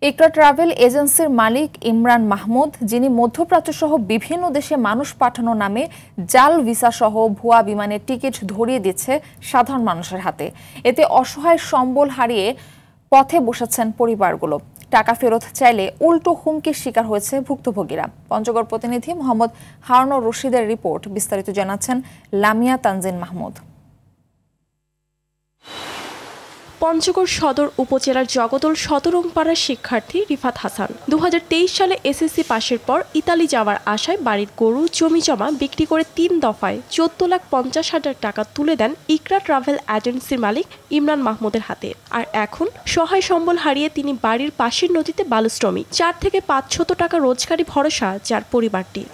ইকরা travel এজেন্সির মালিক ইমরান মাহমুদ, যিনি মধ্যপ্রাচ্য সহ বিভিন্ন দেশে মানুষ পাঠানো নামে জাল ভিসা সহ ভুয়া বিমানের টিকিট ধরিয়ে দিচ্ছে সাধারণ মানুষের হাতে। এতে অসহায় সম্বল হারিয়ে পথে বসেছেন পরিবারগুলো। টাকা ফেরত চাইলে উল্টো হুমকির শিকার হয়েছে ভুক্তভোগীরা। পঞ্চগড় প্রতিনিধি মোহাম্মদ হারুনুর রশিদের রিপোর্ট। বিস্তারিত জানাচ্ছেন লামিয়া তানজিন মাহমুদ। পঞ্চগড় সদর উপজেলার জগদল সদরংপাড়ার শিক্ষার্থী রিফাত হাসান 2023 সালে এসএসসি পাশের পর ইতালি যাওয়ার আশায় বাড়ির গরু জমি জমা বিক্রি করে 3 দফায় 14,50,000 টাকা তুলে দেন ইকরা ট্রাভেল এজেন্সির মালিক ইমরান মাহমুদের হাতে। আর এখন সহায় সম্বল হারিয়ে তিনি বাড়ির পাশের নদীতে বালু শ্রমিক। 4 থেকে 500 টাকা রোজগারি ভরসা যার পরিবারটির।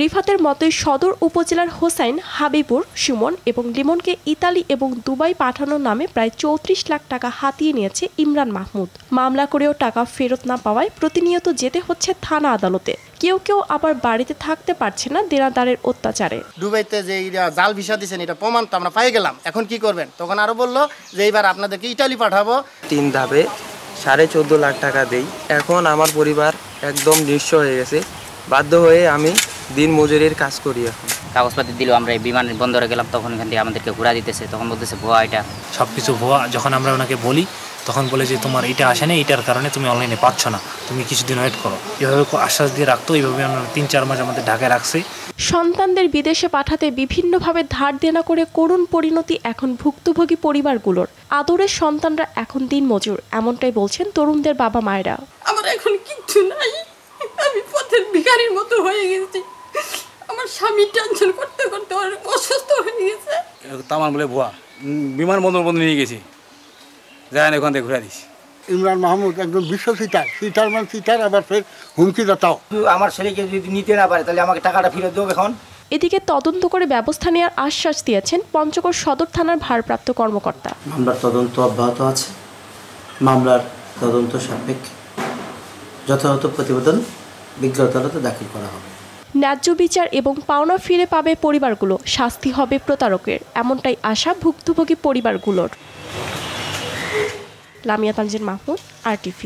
রিফাতের মতোই সদর উপজেলার হোসাইন, হাবিবুর, সুমন এবং লিমনকে ইতালি এবং দুবাই পাঠানোর নামে প্রায় 34 লাখ টাকা হাতিয়ে নিয়েছে ইমরান মাহমুদ। মামলা করেও টাকা ফেরত না পাওয়ায় প্রতিনিয়ত যেতে হচ্ছে থানা আদালতে। কেউ কেউ আবার বাড়িতে থাকতে পারছে না দেনাদারের অত্যাচারে। দুবাইতে যে জাল ভিসা দিয়েছেন এটা প্রমাণ তো আমরা পাই গেলাম, এখন কি করবেন? তখন আরো বললো যে এইবার আপনাদেরকে ইতালি পাঠাবো। 3 ধাপে 14.5 লাখ টাকা দেই। এখন আমার পরিবার একদম নিঃস্ব হয়ে গেছে। বাধ্য হয়ে আমি দিন মজুরির কাজ করি। এখন কাগজপাতি দিল, আমরা বিমান বন্দরে গেলাম, তখন এখান থেকে আমাদেরকে ঘোরা দিতেছে, তখন বলতেছে ভুয়া, এটা সবকিছু ভুয়া। যখন আমরা ওনাকে বলি তখন বলে যে তোমার এটা আসে না, এটার কারণে তুমি অনলাইনে পাচ্ছ না, তুমি কিছুদিন ওয়েট করো। এভাবে আশ্বাস দিয়ে রাখতো। এইভাবে আমরা 3-4 মাস আমাদের ঢাকায় রাখছি। সন্তানদের বিদেশে পাঠাতে বিভিন্নভাবে ধার দেনা করে করুণ পরিণতি এখন ভুক্তভোগী পরিবারগুলোর। আদরের সন্তানরা এখন দিন মজুর, এমনটাই বলছেন তরুণদের বাবা মায়েরা। আমার এখন কিচ্ছু নাই, আমি পথের ভিখারির মতো হয়ে গেছি। আমার স্বামী টেনশন করতে করতে অনেক অসুস্থ হয়ে গেছে। তামান বলে ভুয়া, বিমান বন্দর বন্ধ নিয়ে গেছি, যাই না ওখান থেকে ঘুরে দিস। ইমরান মাহমুদ একজন বিশ্ব সিটার মানে সিটার, আবার ফের হুমকি দাতাও। আমার ছেলেকে যদি নিতে না পারে তাহলে আমাকে টাকাটা ফেরত দেবো এখন। এদিকে তদন্ত করে ব্যবস্থা নেওয়ার আশ্বাস দিয়েছেন পঞ্চগড় সদর থানার ভারপ্রাপ্ত কর্মকর্তা। মামলার তদন্ত অব্যাহত আছে। মামলার তদন্ত সাপেক্ষে যথাযথ প্রতিবেদন বিজ্ঞ আদালতে দাখিল করা হবে। ন্যায্য বিচার এবং পাওনা ফিরে পাবে পরিবারগুলো, শাস্তি হবে প্রতারকের, এমনটাই আশা ভুক্তভোগী পরিবারগুলোর। লামিয়া তানজিন মাহমুদ, RTV।